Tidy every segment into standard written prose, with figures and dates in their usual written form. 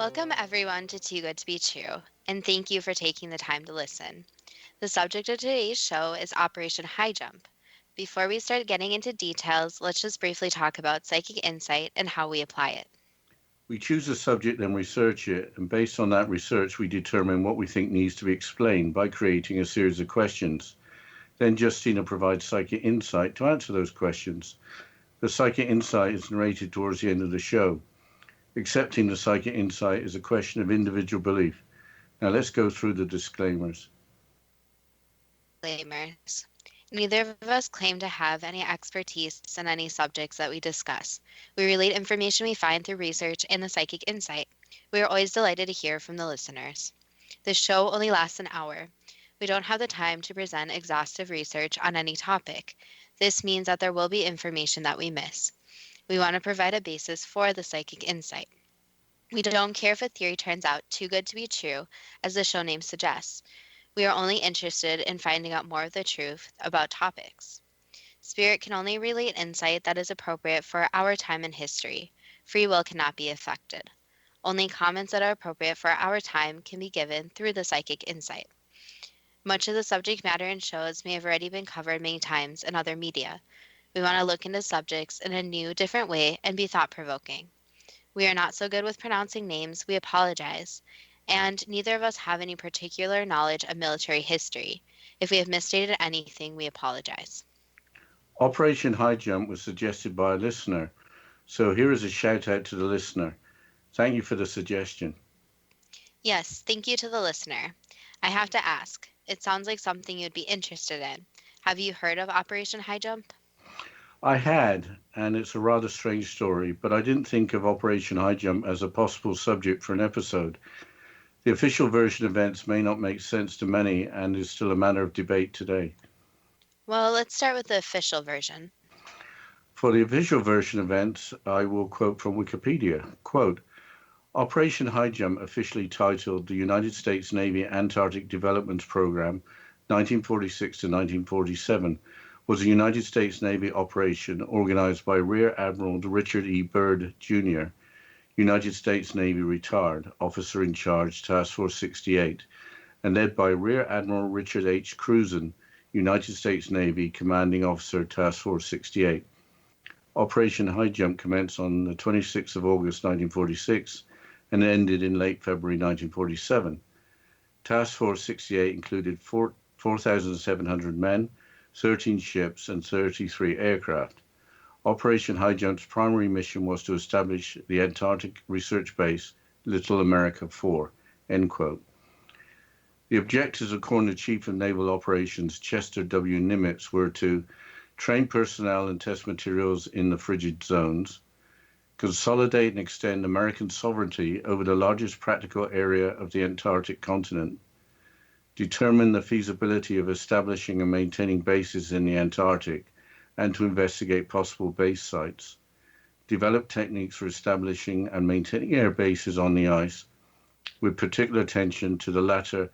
Welcome everyone to Too Good to Be True, and thank you for taking the time to listen. The subject of today's show is Operation Highjump. Before we start getting into details, let's just briefly talk about psychic insight and how we apply it. We choose a subject and research it, and based on that research, we determine what we think needs to be explained by creating a series of questions. Then Justina provides psychic insight to answer those questions. The psychic insight is narrated towards the end of the show. Accepting the psychic insight is a question of individual belief. Now let's go through the disclaimers. Disclaimers. Neither of us claim to have any expertise in any subjects that we discuss. We relate information we find through research and the psychic insight. We are always delighted to hear from the listeners. The show only lasts an hour. We don't have the time to present exhaustive research on any topic. This means that there will be information that we miss. We want to provide a basis for the psychic insight. We don't care if a theory turns out too good to be true, as the show name suggests. We are only interested in finding out more of the truth about topics. Spirit can only relate insight that is appropriate for our time in history. Free will cannot be affected. Only comments that are appropriate for our time can be given through the psychic insight. Much of the subject matter in shows may have already been covered many times in other media. We want to look into subjects in a new, different way and be thought-provoking. We are not so good with pronouncing names, we apologize. And neither of us have any particular knowledge of military history. If we have misstated anything, we apologize. Operation High Jump was suggested by a listener, so here is a shout out to the listener. Thank you for the suggestion. Yes, thank you to the listener. I have to ask, it sounds like something you'd be interested in. Have you heard of Operation High Jump? I had, and it's a rather strange story, but I didn't think of Operation High Jump as a possible subject for an episode. The official version of events may not make sense to many and is still a matter of debate today. Well, let's start with the official version. For the official version of events, I will quote from Wikipedia. Quote, Operation High Jump, officially titled the United States Navy Antarctic Development Program, 1946 to 1947, was a United States Navy operation organized by Rear Admiral Richard E. Byrd, Jr., United States Navy retired, officer in charge, Task Force 68, and led by Rear Admiral Richard H. Cruzen, United States Navy commanding officer, Task Force 68. Operation Highjump commenced on the 26th of August 1946 and ended in late February 1947. Task Force 68 included 4,700 men, 13 ships, and 33 aircraft. Operation Highjump's primary mission was to establish the Antarctic research base, Little America 4, end quote. The objectives, according to Chief of Naval Operations Chester W. Nimitz, were to train personnel and test materials in the frigid zones, consolidate and extend American sovereignty over the largest practical area of the Antarctic continent, determine the feasibility of establishing and maintaining bases in the Antarctic, and to investigate possible base sites, develop techniques for establishing and maintaining air bases on the ice, with particular attention to the later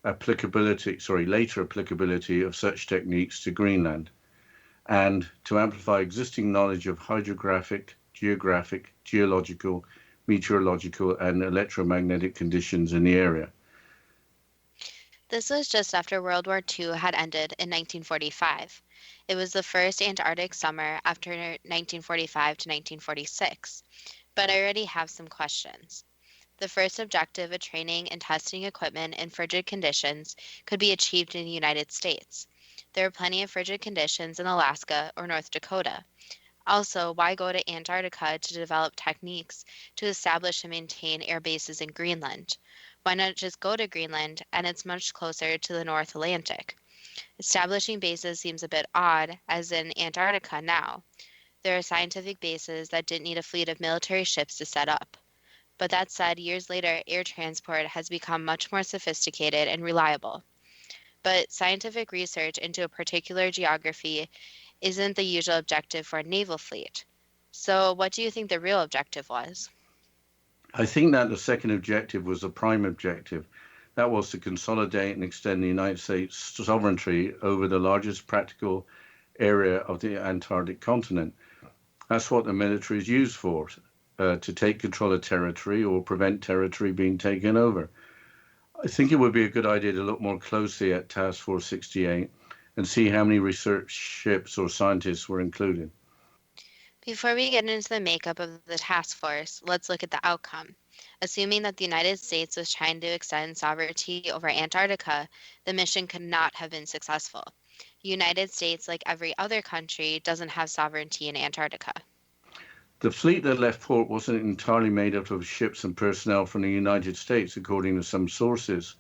applicability of such techniques to Greenland, and to amplify existing knowledge of hydrographic, geographic, geological, meteorological, and electromagnetic conditions in the area. This was just after World War II had ended in 1945. It was the first Antarctic summer after 1945 to 1946. But I already have some questions. The first objective of training and testing equipment in frigid conditions could be achieved in the United States. There are plenty of frigid conditions in Alaska or North Dakota. Also, why go to Antarctica to develop techniques to establish and maintain air bases in Greenland? Why not just go to Greenland, and it's much closer to the North Atlantic? Establishing bases seems a bit odd, as in Antarctica now. There are scientific bases that didn't need a fleet of military ships to set up. But that said, years later, air transport has become much more sophisticated and reliable. But scientific research into a particular geography isn't the usual objective for a naval fleet. So what do you think the real objective was? I think that the second objective was the prime objective. That was to consolidate and extend the United States sovereignty over the largest practical area of the Antarctic continent. That's what the military is used for. to take control of territory or prevent territory being taken over. I think it would be a good idea to look more closely at Task Force 68 and see how many research ships or scientists were included. Before we get into the makeup of the task force, let's look at the outcome. Assuming that the United States was trying to extend sovereignty over Antarctica, the mission could not have been successful. The United States, like every other country, doesn't have sovereignty in Antarctica. The fleet that left port wasn't entirely made up of ships and personnel from the United States, according to some sources.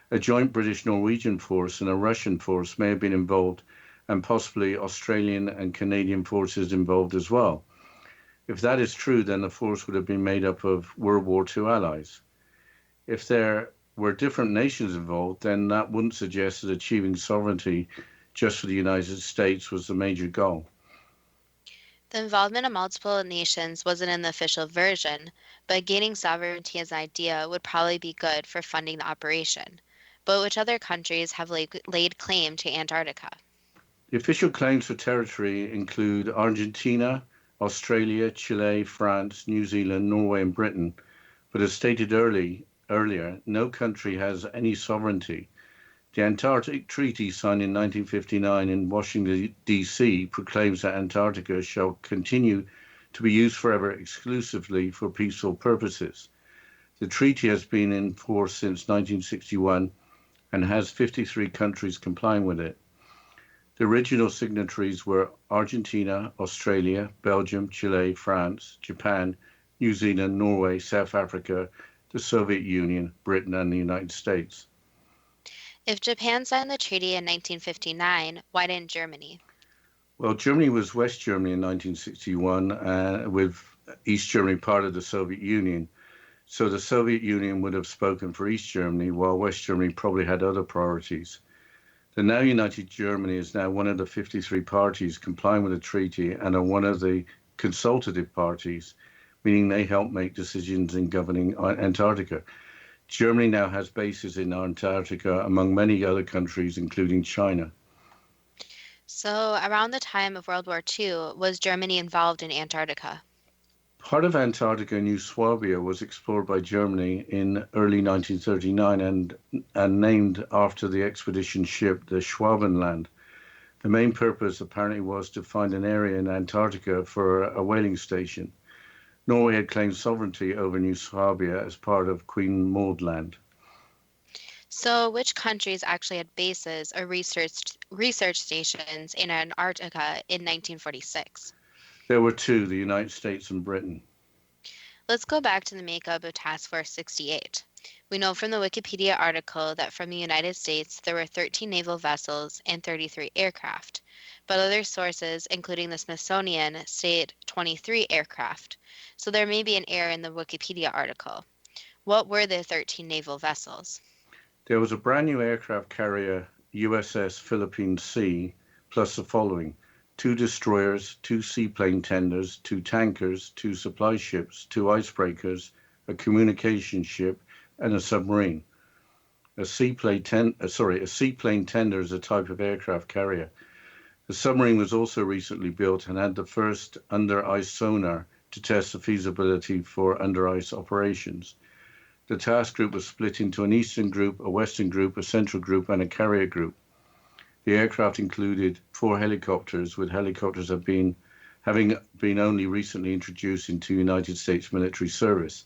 A joint British-Norwegian force and a Russian force may have been involved, and possibly Australian and Canadian forces involved as well. If that is true, then the force would have been made up of World War II allies. If there were different nations involved, then that wouldn't suggest that achieving sovereignty just for the United States was the major goal. The involvement of multiple nations wasn't in the official version, but gaining sovereignty as an idea would probably be good for funding the operation. But which other countries have laid claim to Antarctica? The official claims for territory include Argentina, Australia, Chile, France, New Zealand, Norway, and Britain. But as stated earlier, no country has any sovereignty. The Antarctic Treaty, signed in 1959 in Washington, D.C., proclaims that Antarctica shall continue to be used forever exclusively for peaceful purposes. The treaty has been in force since 1961 and has 53 countries complying with it. The original signatories were Argentina, Australia, Belgium, Chile, France, Japan, New Zealand, Norway, South Africa, the Soviet Union, Britain, and the United States. If Japan signed the treaty in 1959, why didn't Germany? Well, Germany was West Germany in 1961, with East Germany part of the Soviet Union. So the Soviet Union would have spoken for East Germany, while West Germany probably had other priorities. The now united Germany is now one of the 53 parties complying with the treaty and are one of the consultative parties, meaning they help make decisions in governing Antarctica. Germany now has bases in Antarctica, among many other countries, including China. So, around the time of World War II, was Germany involved in Antarctica? Part of Antarctica, New Swabia, was explored by Germany in early 1939 and named after the expedition ship, the Schwabenland. The main purpose apparently was to find an area in Antarctica for a whaling station. Norway had claimed sovereignty over New Swabia as part of Queen Maud Land. So, which countries actually had bases or research stations in Antarctica in 1946? There were two, the United States and Britain. Let's go back to the makeup of Task Force 68. We know from the Wikipedia article that from the United States there were 13 naval vessels and 33 aircraft, but other sources, including the Smithsonian, state 23 aircraft. So there may be an error in the Wikipedia article. What were the 13 naval vessels? There was a brand new aircraft carrier, USS Philippine Sea, plus the following: 2 destroyers, 2 seaplane tenders, 2 tankers, 2 supply ships, 2 icebreakers, a communication ship, and a submarine. A seaplane tender is a type of aircraft carrier. The submarine was also recently built and had the first under-ice sonar to test the feasibility for under-ice operations. The task group was split into an eastern group, a western group, a central group, and a carrier group. The aircraft included 4 helicopters, with helicopters having been only recently introduced into United States military service.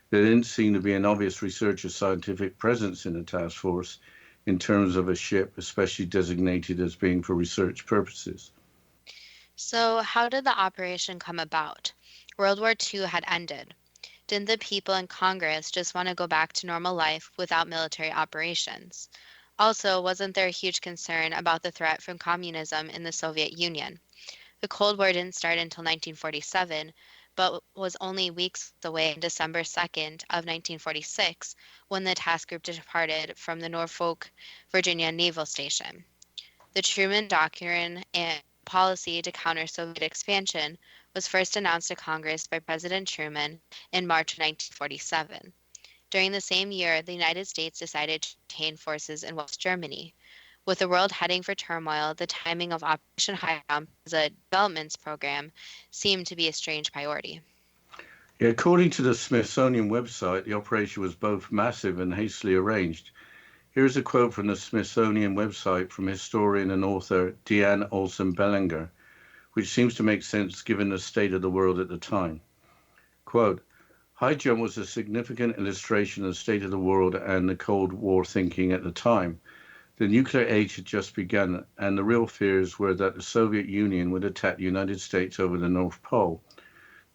There didn't seem to be an obvious research or scientific presence in the task force in terms of a ship, especially designated as being for research purposes. So, how did the operation come about? World War II had ended. Didn't the people in Congress just want to go back to normal life without military operations? Also, wasn't there a huge concern about the threat from communism in the Soviet Union? The Cold War didn't start until 1947, but was only weeks away on December 2nd of 1946 when the task group departed from the Norfolk, Virginia Naval Station. The Truman Doctrine and policy to counter Soviet expansion was first announced to Congress by President Truman in March 1947. During the same year, the United States decided to maintain forces in West Germany. With the world heading for turmoil, the timing of Operation Highjump as a developments program seemed to be a strange priority. Yeah, according to the Smithsonian website, the operation was both massive and hastily arranged. Here's a quote from the Smithsonian website from historian and author Deanne Olson Bellinger, which seems to make sense given the state of the world at the time. Quote, Highjump was a significant illustration of the state of the world and the Cold War thinking at the time. The nuclear age had just begun, and the real fears were that the Soviet Union would attack the United States over the North Pole.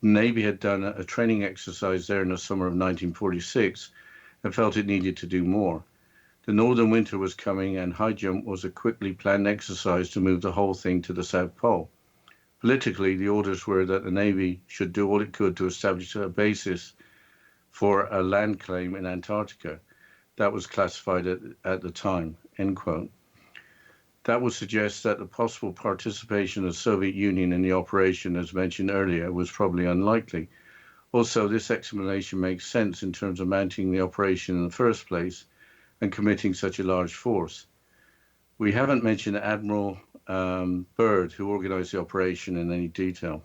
The Navy had done a training exercise there in the summer of 1946 and felt it needed to do more. The northern winter was coming, and Highjump was a quickly planned exercise to move the whole thing to the South Pole. Politically, the orders were that the Navy should do all it could to establish a basis for a land claim in Antarctica. That was classified at the time, end quote. That would suggest that the possible participation of the Soviet Union in the operation, as mentioned earlier, was probably unlikely. Also, this explanation makes sense in terms of mounting the operation in the first place and committing such a large force. We haven't mentioned Admiral Byrd, who organized the operation, in any detail.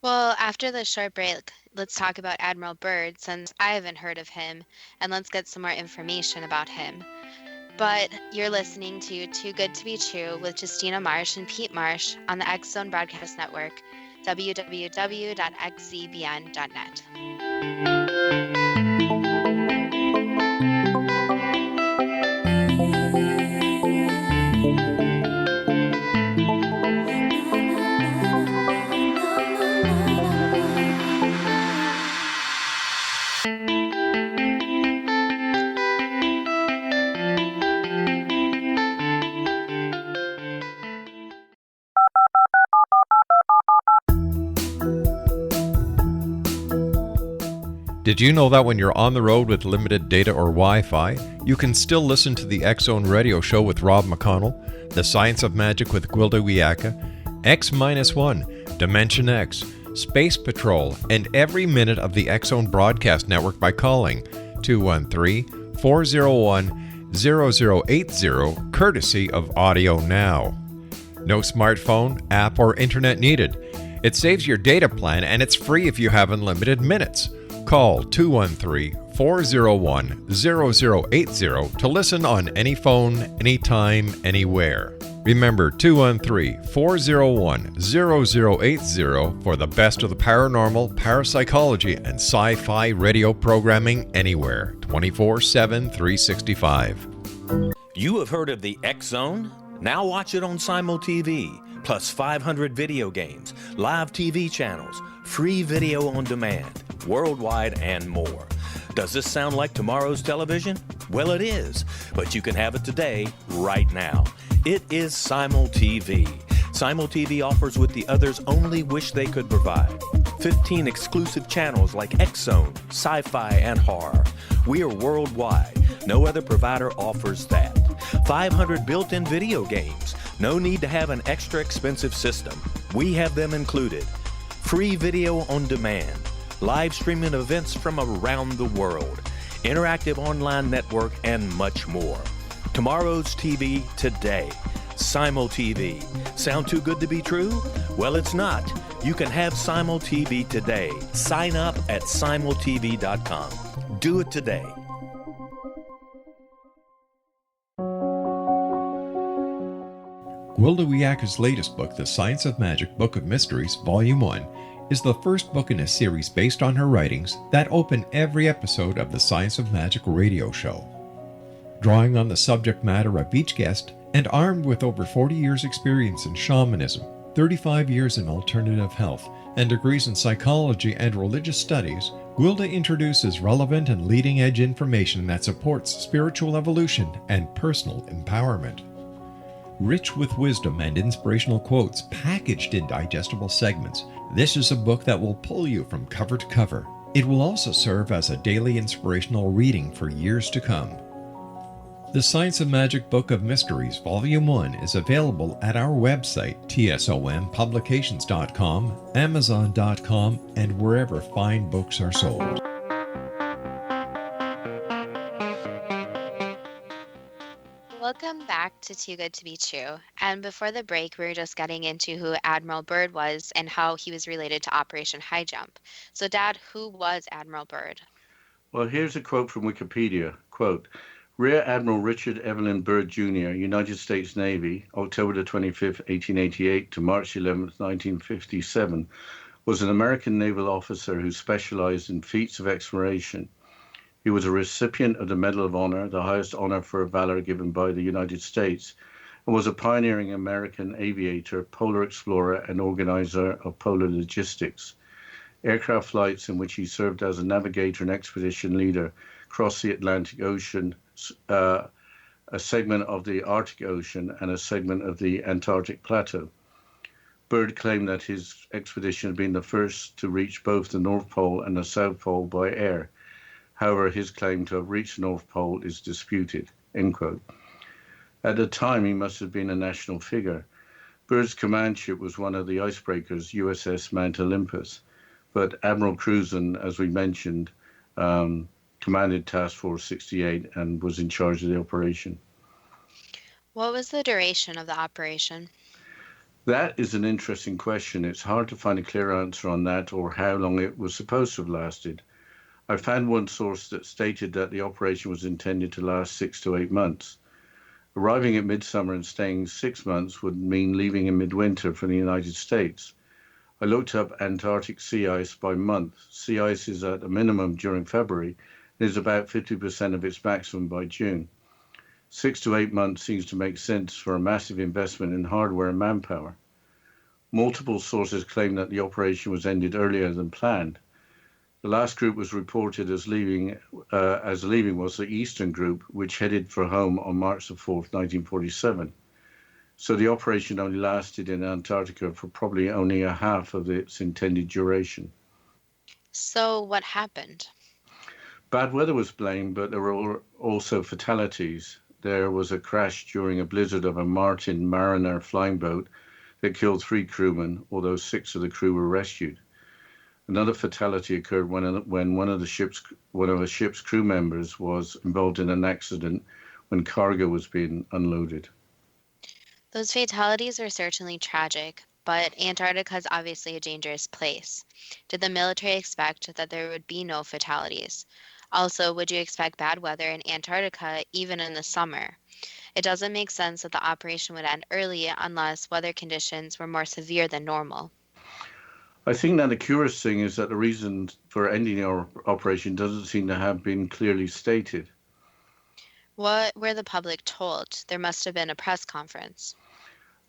Well, after this short break, let's talk about Admiral Byrd, since I haven't heard of him, and let's get some more information about him. But you're listening to Too Good to Be True with Justina Marsh and Pete Marsh on the X Zone Broadcast Network, www.xzbn.net. Did you know that when you're on the road with limited data or Wi-Fi, you can still listen to the X Zone Radio Show with Rob McConnell, The Science of Magic with Gwilda Wiyaka, X-1, Dimension X, Space Patrol, and every minute of the X Zone Broadcast Network by calling 213-401-0080, courtesy of Audio Now. No smartphone, app, or internet needed. It saves your data plan, and it's free if you have unlimited minutes. Call 213-401-0080 to listen on any phone, anytime, anywhere. Remember 213-401-0080 for the best of the paranormal, parapsychology, and sci-fi radio programming anywhere, 24/7, 365. You have heard of the X Zone? Now watch it on Simul TV, plus 500 video games, live TV channels, free video on demand, worldwide, and more. Does this sound like tomorrow's television? Well, it is, but you can have it today, right now. It is Simul TV. Simul TV offers what the others only wish they could provide. 15 exclusive channels like X Zone, sci-fi, and horror. We are worldwide. No other provider offers that. 500 built-in video games. No need to have an extra expensive system. We have them included. Free video on demand. Live streaming events from around the world. Interactive online network, and much more. Tomorrow's TV today. Simul TV. Sound too good to be true? Well, it's not. You can have Simul TV today. Sign up at simultv.com. Do it today. Gwilda Wiyaka's latest book, The Science of Magic Book of Mysteries, Volume 1, is the first book in a series based on her writings that open every episode of the Science of Magic radio show. Drawing on the subject matter of each guest, and armed with over 40 years' experience in shamanism, 35 years in alternative health, and degrees in psychology and religious studies, Gwilda introduces relevant and leading-edge information that supports spiritual evolution and personal empowerment. Rich with wisdom and inspirational quotes packaged in digestible segments, this is a book that will pull you from cover to cover. It will also serve as a daily inspirational reading for years to come. The Science of Magic Book of Mysteries, Volume 1 is available at our website, tsompublications.com, amazon.com, and wherever fine books are sold. Welcome back to Too Good to Be True. And before the break, we were just getting into who Admiral Byrd was and how he was related to Operation Highjump. So, Dad, who was Admiral Byrd? Well, here's a quote from Wikipedia. Quote, Rear Admiral Richard Evelyn Byrd Jr., United States Navy, October the 25th, 1888 to March 11th, 1957, was an American naval officer who specialized in feats of exploration. He was a recipient of the Medal of Honor, the highest honor for valor given by the United States, and was a pioneering American aviator, polar explorer, and organizer of polar logistics. Aircraft flights in which he served as a navigator and expedition leader crossed the Atlantic Ocean, a segment of the Arctic Ocean, and a segment of the Antarctic Plateau. Byrd claimed that his expedition had been the first to reach both the North Pole and the South Pole by air. However, his claim to have reached the North Pole is disputed. End quote. At the time, he must have been a national figure. Byrd's command ship was one of the icebreakers, USS Mount Olympus, but Admiral Cruzen, as we mentioned, commanded Task Force 68 and was in charge of the operation. What was the duration of the operation? That is an interesting question. It's hard to find a clear answer on that or how long it was supposed to have lasted. I found one source that stated that the operation was intended to last 6 to 8 months. Arriving at midsummer and staying 6 months would mean leaving in midwinter for the United States. I looked up Antarctic sea ice by month. Sea ice is at a minimum during February and is about 50% of its maximum by June. 6 to 8 months seems to make sense for a massive investment in hardware and manpower. Multiple sources claim that the operation was ended earlier than planned. The last group was reported as leaving was the Eastern Group, which headed for home on March the 4th, 1947. So the operation only lasted in Antarctica for probably only a half of its intended duration. So, what happened? Bad weather was blamed, but there were also fatalities. There was a crash during a blizzard of a Martin Mariner flying boat that killed 3 crewmen, although 6 of the crew were rescued. Another fatality occurred when one of the ship's crew members was involved in an accident when cargo was being unloaded. Those fatalities are certainly tragic, but Antarctica is obviously a dangerous place. Did the military expect that there would be no fatalities? Also, would you expect bad weather in Antarctica even in the summer? It doesn't make sense that the operation would end early unless weather conditions were more severe than normal. I think that the curious thing is that the reason for ending the operation doesn't seem to have been clearly stated. What were the public told? There must have been a press conference.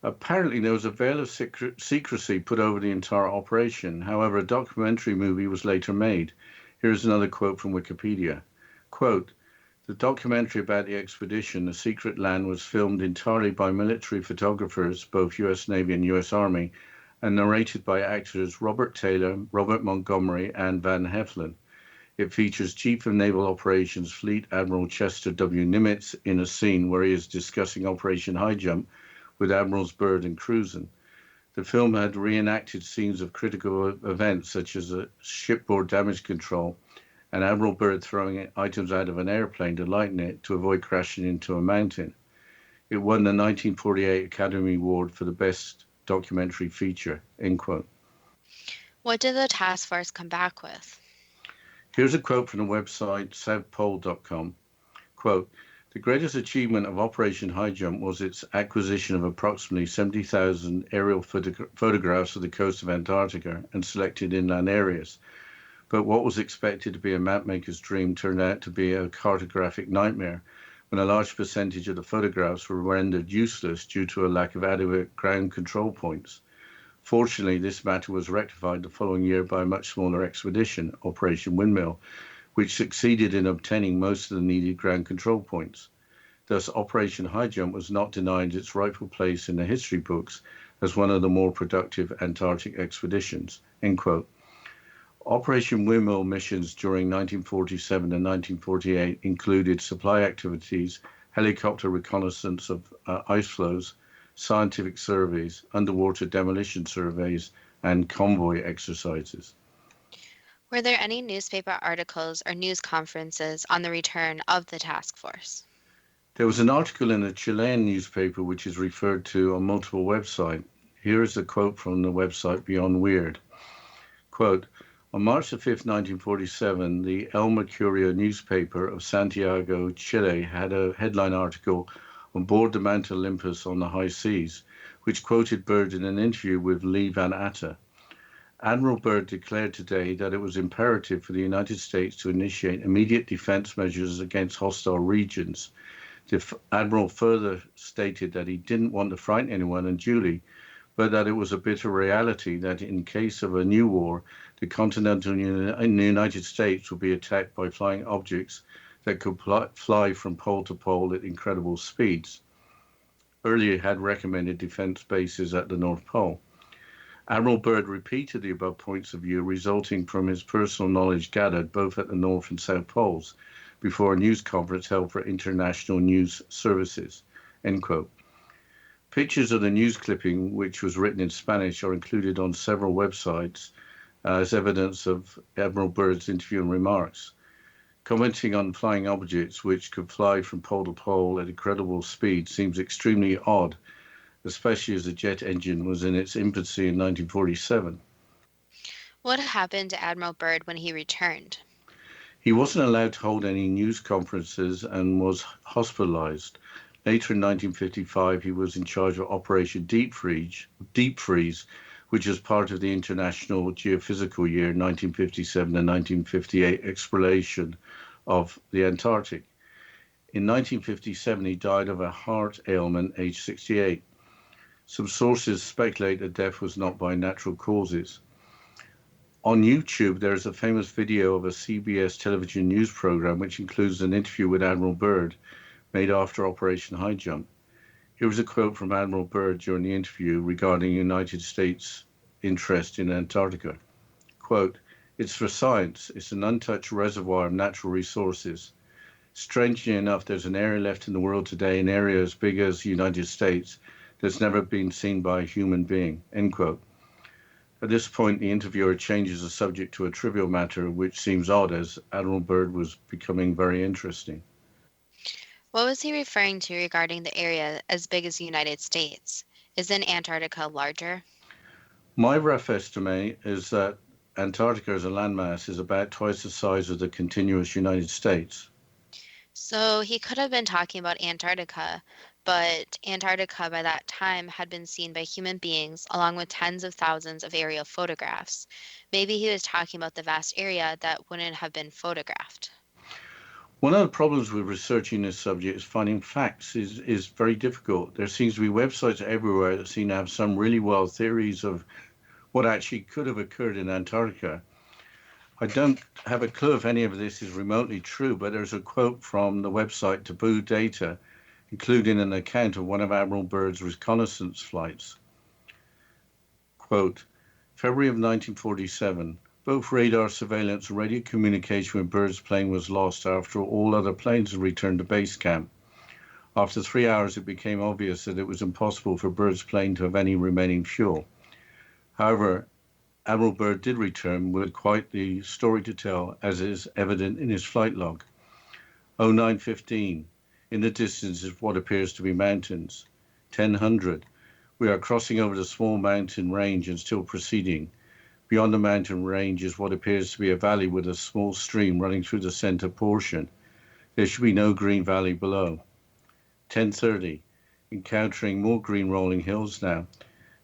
Apparently, there was a veil of secrecy put over the entire operation. However, a documentary movie was later made. Here's another quote from Wikipedia. Quote, the documentary about the expedition, The Secret Land, was filmed entirely by military photographers, both U.S. Navy and U.S. Army, and narrated by actors Robert Taylor, Robert Montgomery, and Van Heflin. It features Chief of Naval Operations Fleet Admiral Chester W. Nimitz in a scene where he is discussing Operation Highjump with Admirals Byrd and Cruzen. The film had reenacted scenes of critical events such as a shipboard damage control and Admiral Byrd throwing items out of an airplane to lighten it to avoid crashing into a mountain. It won the 1948 Academy Award for the Best Documentary Feature, end quote. What did the task force come back with? Here's a quote from the website southpole.com. Quote, the greatest achievement of Operation Highjump was its acquisition of approximately 70,000 aerial photographs of the coast of Antarctica and selected inland areas. But what was expected to be a mapmaker's dream turned out to be a cartographic nightmare when a large percentage of the photographs were rendered useless due to a lack of adequate ground control points. Fortunately, this matter was rectified the following year by a much smaller expedition, Operation Windmill, which succeeded in obtaining most of the needed ground control points. Thus, Operation Highjump was not denied its rightful place in the history books as one of the more productive Antarctic expeditions, end quote. Operation Windmill missions during 1947 and 1948 included supply activities, helicopter reconnaissance of ice flows, scientific surveys, underwater demolition surveys, and convoy exercises. Were there any newspaper articles or news conferences on the return of the task force? There was an article in a Chilean newspaper which is referred to on multiple websites. Here is a quote from the website Beyond Weird. Quote, on March the 5th, 1947, the El Mercurio newspaper of Santiago, Chile, had a headline article on board the Mount Olympus on the high seas, which quoted Byrd in an interview with Lee Van Atta. Admiral Byrd declared today that it was imperative for the United States to initiate immediate defense measures against hostile regions. The Admiral further stated that he didn't want to frighten anyone unduly, but that it was a bitter reality that in case of a new war, the continental United States would be attacked by flying objects that could fly from pole to pole at incredible speeds. Earlier had recommended defense bases at the North Pole. Admiral Byrd repeated the above points of view resulting from his personal knowledge gathered both at the North and South Poles before a news conference held for international news services, end quote. Pictures of the news clipping, which was written in Spanish, are included on several websites as evidence of Admiral Byrd's interview and remarks. Commenting on flying objects which could fly from pole to pole at incredible speed seems extremely odd, especially as the jet engine was in its infancy in 1947. What happened to Admiral Byrd when he returned? He wasn't allowed to hold any news conferences and was hospitalized. Later in 1955, he was in charge of Operation Deep Freeze, which was part of the International Geophysical Year 1957 and 1958 exploration of the Antarctic. In 1957, he died of a heart ailment, aged 68. Some sources speculate that death was not by natural causes. On YouTube, there is a famous video of a CBS television news program which includes an interview with Admiral Byrd made after Operation Highjump. Here is a quote from Admiral Byrd during the interview regarding United States interest in Antarctica. Quote, it's for science. It's an untouched reservoir of natural resources. Strangely enough, there's an area left in the world today, an area as big as the United States, that's never been seen by a human being, end quote. At this point, the interviewer changes the subject to a trivial matter, which seems odd as Admiral Byrd was becoming very interesting. What was he referring to regarding the area as big as the United States? Isn't Antarctica larger? My rough estimate is that Antarctica as a landmass is about twice the size of the continuous United States. So he could have been talking about Antarctica, but Antarctica by that time had been seen by human beings along with tens of thousands of aerial photographs. Maybe he was talking about the vast area that wouldn't have been photographed. One of the problems with researching this subject is finding facts is very difficult. There seems to be websites everywhere that seem to have some really wild theories of what actually could have occurred in Antarctica. I don't have a clue if any of this is remotely true, but there's a quote from the website Taboo Data, including an account of one of Admiral Byrd's reconnaissance flights. Quote, February of 1947, both radar surveillance and radio communication with Byrd's plane was lost after all other planes had returned to base camp. After 3 hours, it became obvious that it was impossible for Byrd's plane to have any remaining fuel. However, Admiral Byrd did return with quite the story to tell, as is evident in his flight log. 0915, in the distance is what appears to be mountains. 1000, we are crossing over the small mountain range and still proceeding. Beyond the mountain range is what appears to be a valley with a small stream running through the center portion. There should be no green valley below. 10:30, encountering more green rolling hills now.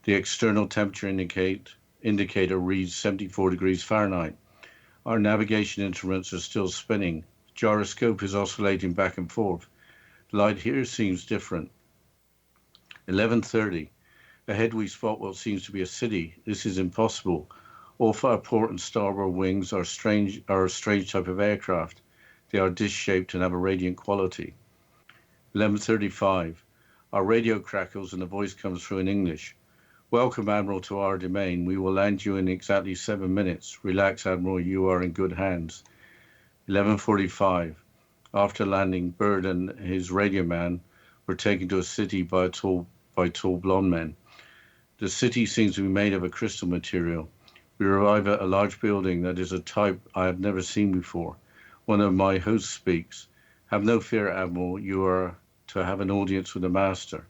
The external temperature indicator reads 74 degrees Fahrenheit. Our navigation instruments are still spinning. The gyroscope is oscillating back and forth. The light here seems different. 11:30, ahead we spot what seems to be a city. This is impossible. All our port and starboard wings are a strange type of aircraft. They are disc-shaped and have a radiant quality. 11:35, our radio crackles and a voice comes through in English. Welcome, Admiral, to our domain. We will land you in exactly 7 minutes. Relax, Admiral, you are in good hands. 11:45, after landing, Byrd and his radio man were taken to a city by tall blonde men. The city seems to be made of a crystal material. We arrive at a large building that is a type I have never seen before. One of my hosts speaks. Have no fear, Admiral. You are to have an audience with the master,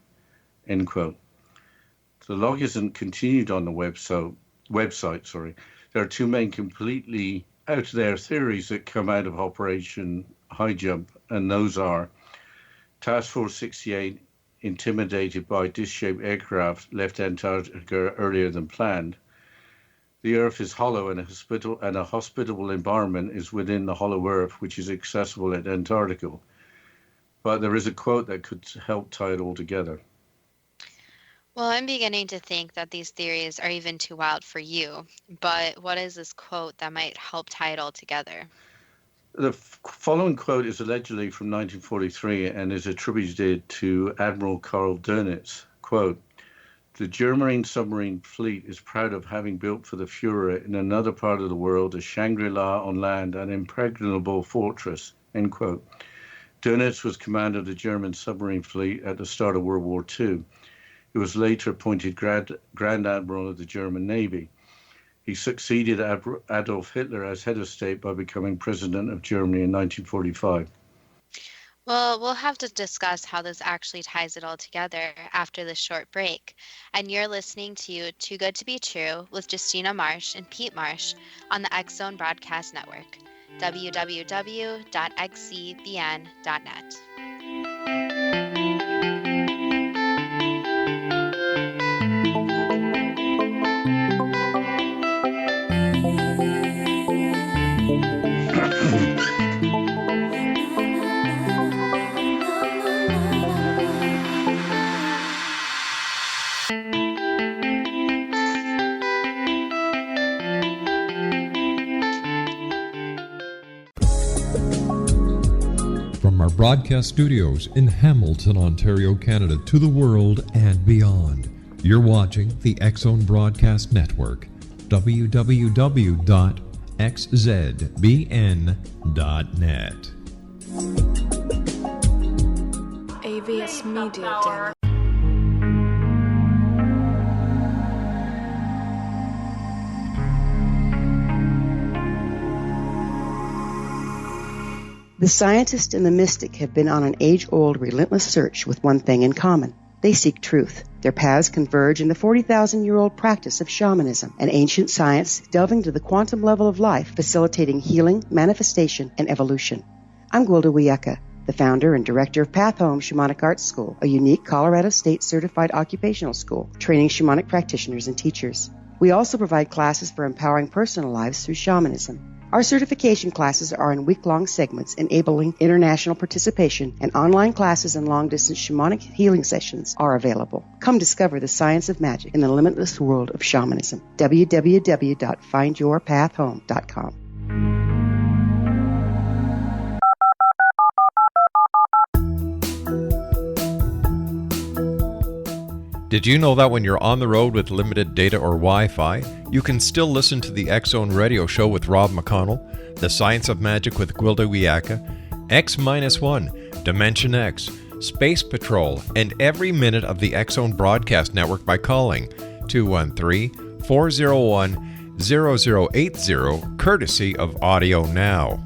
end quote. The logism continued on the website. There are two main completely out there theories that come out of Operation Highjump, and those are Task Force 68, intimidated by disc-shaped aircraft, left Antarctica earlier than planned. The Earth is hollow, and a hospitable environment is within the hollow Earth, which is accessible at Antarctica. But there is a quote that could help tie it all together. Well, I'm beginning to think that these theories are even too wild for you, but what is this quote that might help tie it all together? The following quote is allegedly from 1943 and is attributed to Admiral Karl Dönitz. Quote, "The German submarine fleet is proud of having built for the Führer in another part of the world a Shangri-La on land, an impregnable fortress," end quote. Dönitz was commander of the German submarine fleet at the start of World War II. He was later appointed Grand Admiral of the German Navy. He succeeded Adolf Hitler as head of state by becoming president of Germany in 1945. Well, we'll have to discuss how this actually ties it all together after this short break. And you're listening to Too Good to Be True with Justina Marsh and Pete Marsh on the X Zone Broadcast Network, www.xcbn.net. From our broadcast studios in Hamilton, Ontario, Canada, to the world and beyond, you're watching the X Zone Broadcast Network, www.xzbn.net. AVS Media Den. The scientist and the mystic have been on an age-old, relentless search with one thing in common. They seek truth. Their paths converge in the 40,000-year-old practice of shamanism, an ancient science delving to the quantum level of life, facilitating healing, manifestation, and evolution. I'm Gwilda Wiyaka, the founder and director of Path Home Shamanic Arts School, a unique Colorado State certified occupational school training shamanic practitioners and teachers. We also provide classes for empowering personal lives through shamanism. Our certification classes are in week-long segments enabling international participation, and online classes and long-distance shamanic healing sessions are available. Come discover the science of magic in the limitless world of shamanism. www.findyourpathhome.com. Did you know that when you're on the road with limited data or Wi-Fi, you can still listen to the X Zone Radio Show with Rob McConnell, The Science of Magic with Gwilda Wiyaka, X-1, Dimension X, Space Patrol, and every minute of the X Zone Broadcast Network by calling 213-401-0080, courtesy of Audio Now.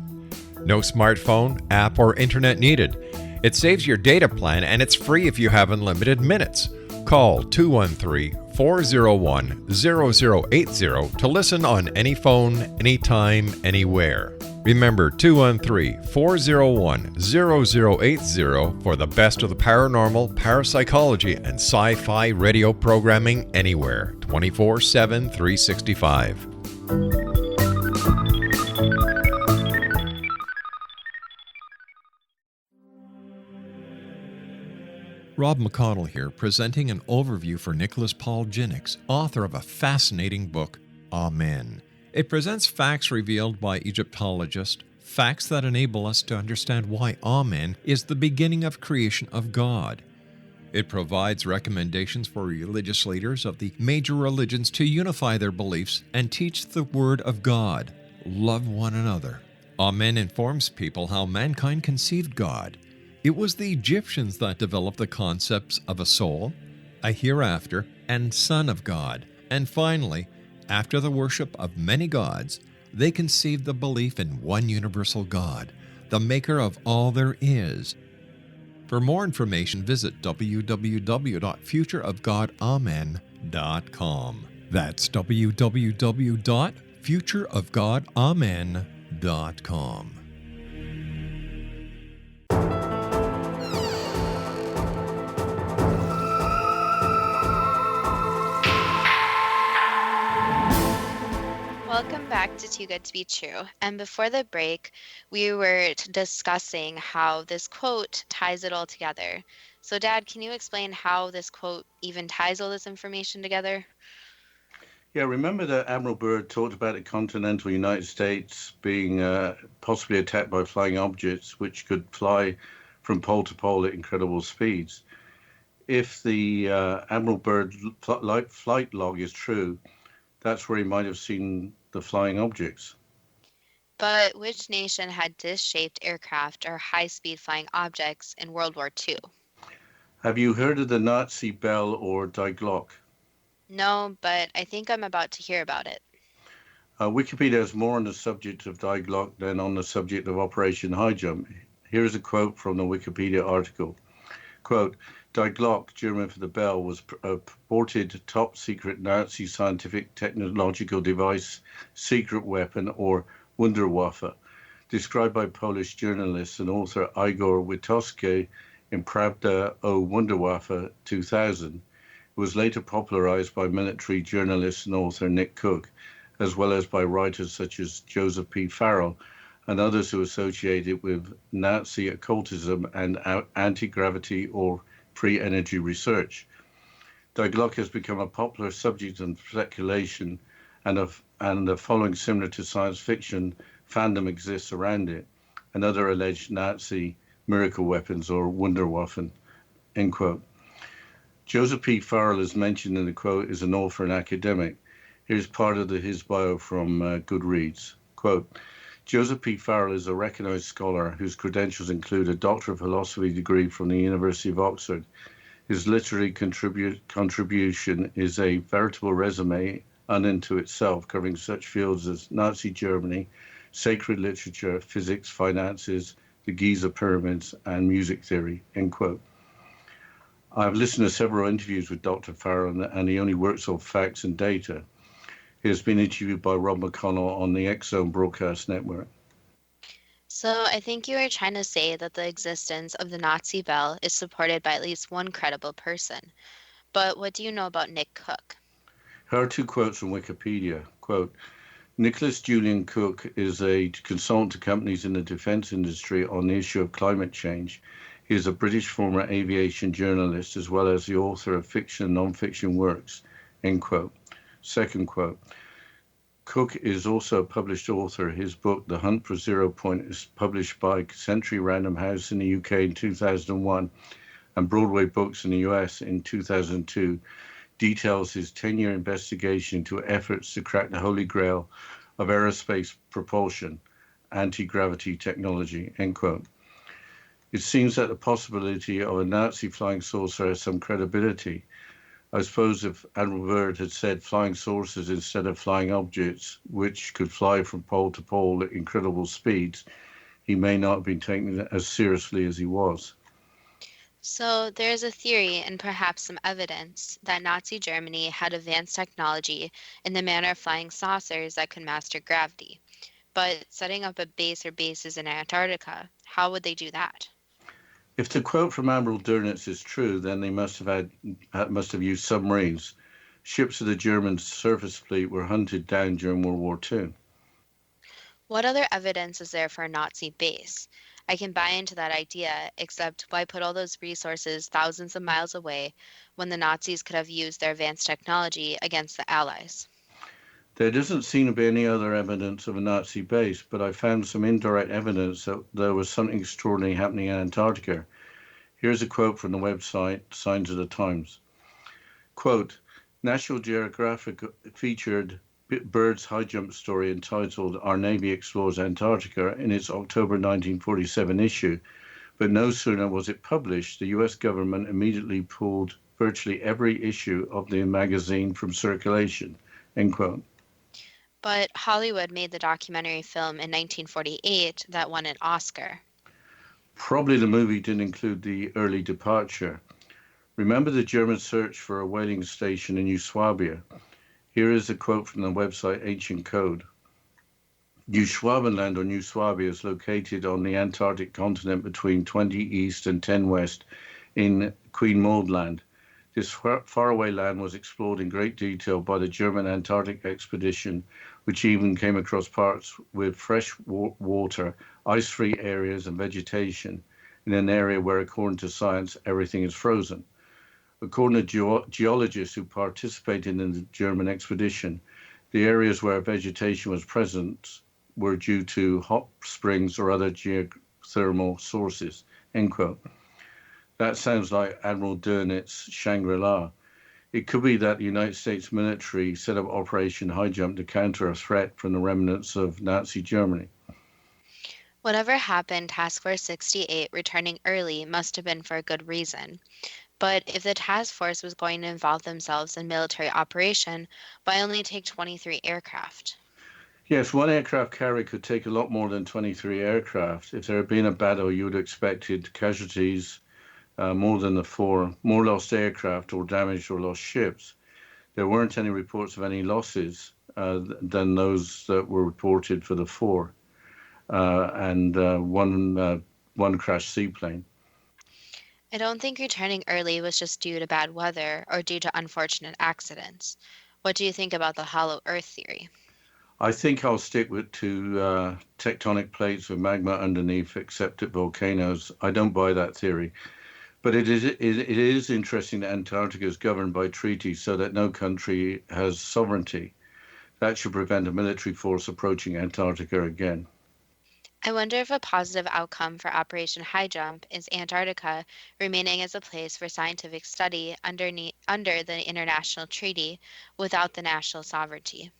No smartphone, app, or internet needed. It saves your data plan, and it's free if you have unlimited minutes. Call 213-401-0080 to listen on any phone, anytime, anywhere. Remember 213-401-0080 for the best of the paranormal, parapsychology, and sci-fi radio programming anywhere, 24/7, 365. Rob McConnell here, presenting an overview for Nicholas Paul Jennings, author of a fascinating book, Amen. It presents facts revealed by Egyptologists, facts that enable us to understand why Amen is the beginning of creation of God. It provides recommendations for religious leaders of the major religions to unify their beliefs and teach the Word of God. Love one another. Amen informs people how mankind conceived God. It was the Egyptians that developed the concepts of a soul, a hereafter, and Son of God. And finally, after the worship of many gods, they conceived the belief in one universal God, the maker of all there is. For more information, visit www.futureofgodamen.com. That's www.futureofgodamen.com. Welcome back to Too Good to Be True. And before the break, we were discussing how this quote ties it all together. So, Dad, can you explain how this quote even ties all this information together? Yeah, remember that Admiral Byrd talked about the continental United States being possibly attacked by flying objects which could fly from pole to pole at incredible speeds. If the Admiral Byrd flight log is true, that's where he might have seen the flying objects. But which nation had disc-shaped aircraft or high-speed flying objects in World War II? Have you heard of the Nazi Bell or Die Glocke? No, but I think I'm about to hear about it. Wikipedia has more on the subject of Die Glocke than on the subject of Operation Highjump. Here is a quote from the Wikipedia article. Quote, Die Glocke, German for the bell, was a purported top-secret Nazi scientific technological device, secret weapon, or Wunderwaffe, described by Polish journalist and author Igor Witowski in Prawda o Wunderwaffe 2000. It was later popularized by military journalist and author Nick Cook, as well as by writers such as Joseph P. Farrell and others who associate it with Nazi occultism and anti-gravity or free energy research. Die Glocke has become a popular subject of speculation, and the following similar to science fiction fandom exists around it, and other alleged Nazi miracle weapons or Wunderwaffen, end quote. Joseph P. Farrell, as mentioned in the quote, is an author and academic. Here's part of his bio from Goodreads. Quote, Joseph P. Farrell is a recognized scholar whose credentials include a Doctor of Philosophy degree from the University of Oxford. His literary contribution is a veritable resume unto itself, covering such fields as Nazi Germany, sacred literature, physics, finances, the Giza pyramids, and music theory, end quote. I've listened to several interviews with Dr. Farrell, and he only works off facts and data. He has been interviewed by Rob McConnell on the X Zone broadcast network. So I think you are trying to say that the existence of the Nazi Bell is supported by at least one credible person. But what do you know about Nick Cook? Here are two quotes from Wikipedia. Quote, Nicholas Julian Cook is a consultant to companies in the defense industry on the issue of climate change. He is a British former aviation journalist as well as the author of fiction and non-fiction works, end quote. Second quote, Cook is also a published author. His book, The Hunt for Zero Point, is published by Century Random House in the UK in 2001 and Broadway Books in the US in 2002, details his 10-year investigation into efforts to crack the holy grail of aerospace propulsion, anti-gravity technology, end quote. It seems that the possibility of a Nazi flying saucer has some credibility. I suppose if Admiral Byrd had said flying saucers instead of flying objects, which could fly from pole to pole at incredible speeds, he may not have been taken as seriously as he was. So there is a theory and perhaps some evidence that Nazi Germany had advanced technology in the manner of flying saucers that could master gravity. But setting up a base or bases in Antarctica, how would they do that? If the quote from Admiral Dönitz is true, then they must have used submarines. Ships of the German surface fleet were hunted down during World War II. What other evidence is there for a Nazi base? I can buy into that idea, except why put all those resources thousands of miles away when the Nazis could have used their advanced technology against the Allies? There doesn't seem to be any other evidence of a Nazi base, but I found some indirect evidence that there was something extraordinary happening in Antarctica. Here's a quote from the website Signs of the Times. Quote, National Geographic featured Byrd's Highjump story entitled Our Navy Explores Antarctica in its October 1947 issue, but no sooner was it published, the US government immediately pulled virtually every issue of the magazine from circulation, end quote. But Hollywood made the documentary film in 1948 that won an Oscar. Probably the movie didn't include the early departure. Remember the German search for a whaling station in New Swabia? Here is a quote from the website Ancient Code. New Schwabenland or New Swabia is located on the Antarctic continent between 20 east and 10 west in Queen Maud Land. This faraway land was explored in great detail by the German Antarctic expedition, which even came across parts with fresh water, ice-free areas and vegetation in an area where, according to science, everything is frozen. According to geologists who participated in the German expedition, the areas where vegetation was present were due to hot springs or other geothermal sources, end quote. That sounds like Admiral Dönitz' Shangri-La. It could be that the United States military set up Operation Highjump to counter a threat from the remnants of Nazi Germany. Whatever happened, Task Force 68 returning early must have been for a good reason. But if the task force was going to involve themselves in military operation, why only take 23 aircraft? Yes, one aircraft carrier could take a lot more than 23 aircraft. If there had been a battle, you would have expected casualties more than the four, more lost aircraft or damaged or lost ships. There weren't any reports of any losses than those that were reported for the four and one crashed seaplane. I don't think returning early was just due to bad weather or due to unfortunate accidents. What do you think about the hollow earth theory? I think I'll stick to tectonic plates with magma underneath, except at volcanoes. I don't buy that theory. But it is interesting that Antarctica is governed by treaties so that no country has sovereignty. That should prevent a military force approaching Antarctica again. I wonder if a positive outcome for Operation Highjump is Antarctica remaining as a place for scientific study under the international treaty without the national sovereignty.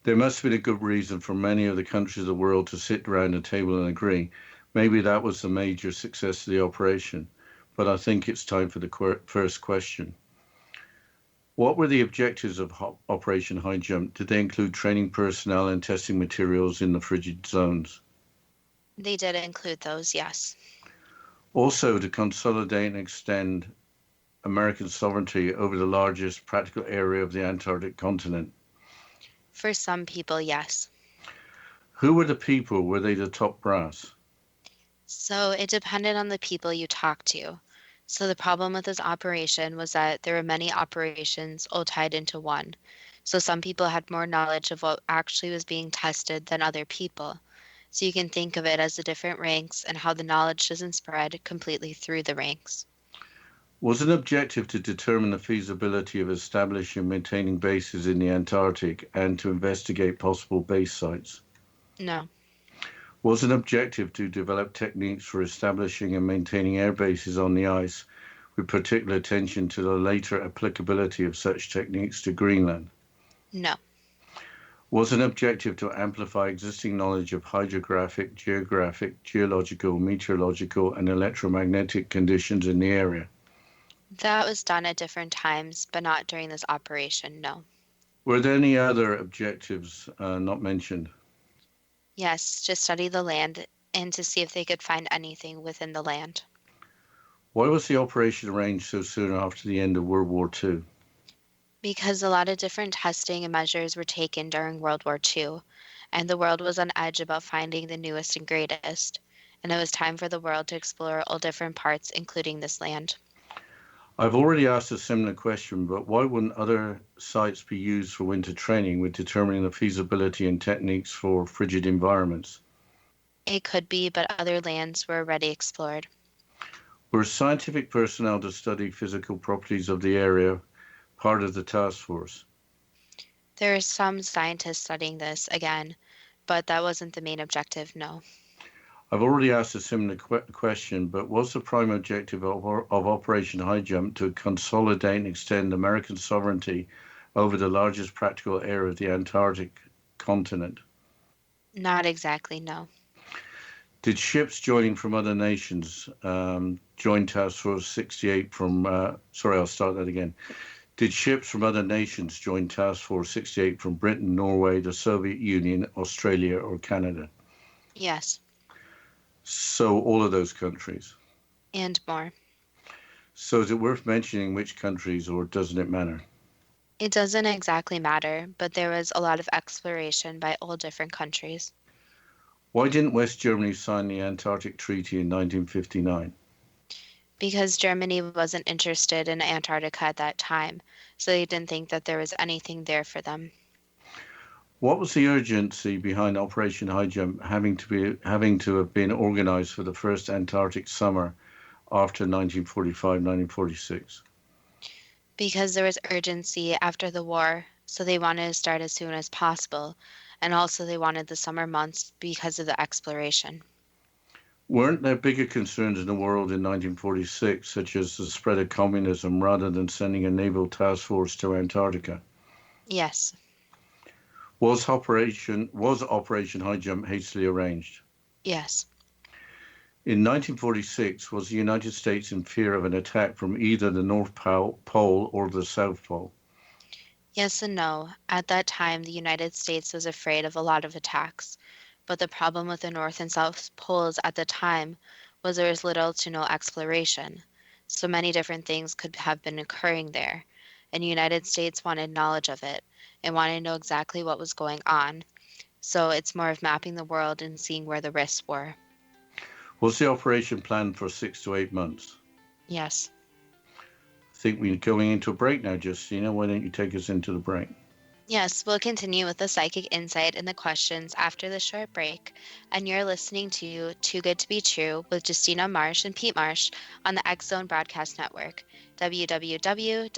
There must have been a good reason for many of the countries of the world to sit around a table and agree. Maybe that was the major success of the operation. But I think it's time for the first question. What were the objectives of Operation Highjump? Did they include training personnel and testing materials in the frigid zones? They did include those, yes. Also, to consolidate and extend American sovereignty over the largest practical area of the Antarctic continent. For some people, yes. Who were the people? Were they the top brass? So it depended on the people you talked to. So the problem with this operation was that there were many operations all tied into one. So some people had more knowledge of what actually was being tested than other people. So you can think of it as the different ranks and how the knowledge doesn't spread completely through the ranks. Was an objective to determine the feasibility of establishing and maintaining bases in the Antarctic and to investigate possible base sites? No. Was an objective to develop techniques for establishing and maintaining air bases on the ice, with particular attention to the later applicability of such techniques to Greenland? No. Was an objective to amplify existing knowledge of hydrographic, geographic, geological, meteorological, and electromagnetic conditions in the area? That was done at different times, but not during this operation, no. Were there any other objectives not mentioned? Yes, to study the land and to see if they could find anything within the land. Why was the operation arranged so soon after the end of World War II? Because a lot of different testing and measures were taken during World War II, and the world was on edge about finding the newest and greatest, and it was time for the world to explore all different parts, including this land. I've already asked a similar question, but why wouldn't other sites be used for winter training with determining the feasibility and techniques for frigid environments? It could be, but other lands were already explored. Were scientific personnel to study physical properties of the area part of the task force? There are some scientists studying this again, but that wasn't the main objective, no. I've already asked a similar question, but was the prime objective of Operation Highjump to consolidate and extend American sovereignty over the largest practical area of the Antarctic continent? Not exactly, no. Did ships joining from other nations join Task Force 68 from, I'll start that again. Did ships from other nations join Task Force 68 from Britain, Norway, the Soviet Union, Australia, or Canada? Yes. So all of those countries. And more. So is it worth mentioning which countries, or doesn't it matter? It doesn't exactly matter, but there was a lot of exploration by all different countries. Why didn't West Germany sign the Antarctic Treaty in 1959? Because Germany wasn't interested in Antarctica at that time, so they didn't think that there was anything there for them. What was the urgency behind Operation Highjump having to have been organized for the first Antarctic summer after 1945-1946? Because there was urgency after the war, so they wanted to start as soon as possible, and also they wanted the summer months because of the exploration. Weren't there bigger concerns in the world in 1946, such as the spread of communism, rather than sending a naval task force to Antarctica? Yes. Was Operation Highjump hastily arranged? Yes. In 1946, was the United States in fear of an attack from either the North Pole or the South Pole? Yes and no. At that time, the United States was afraid of a lot of attacks. But the problem with the North and South poles at the time was there was little to no exploration. So many different things could have been occurring there, and the United States wanted knowledge of it and wanted to know exactly what was going on. So it's more of mapping the world and seeing where the risks were. Was the operation planned for 6 to 8 months? Yes. I think we're going into a break now, Justina. Why don't you take us into the break? Yes, we'll continue with the psychic insight and the questions after the short break. And you're listening to Too Good to Be True with Justina Marsh and Pete Marsh on the X Zone Broadcast Network, www.xzbn.net.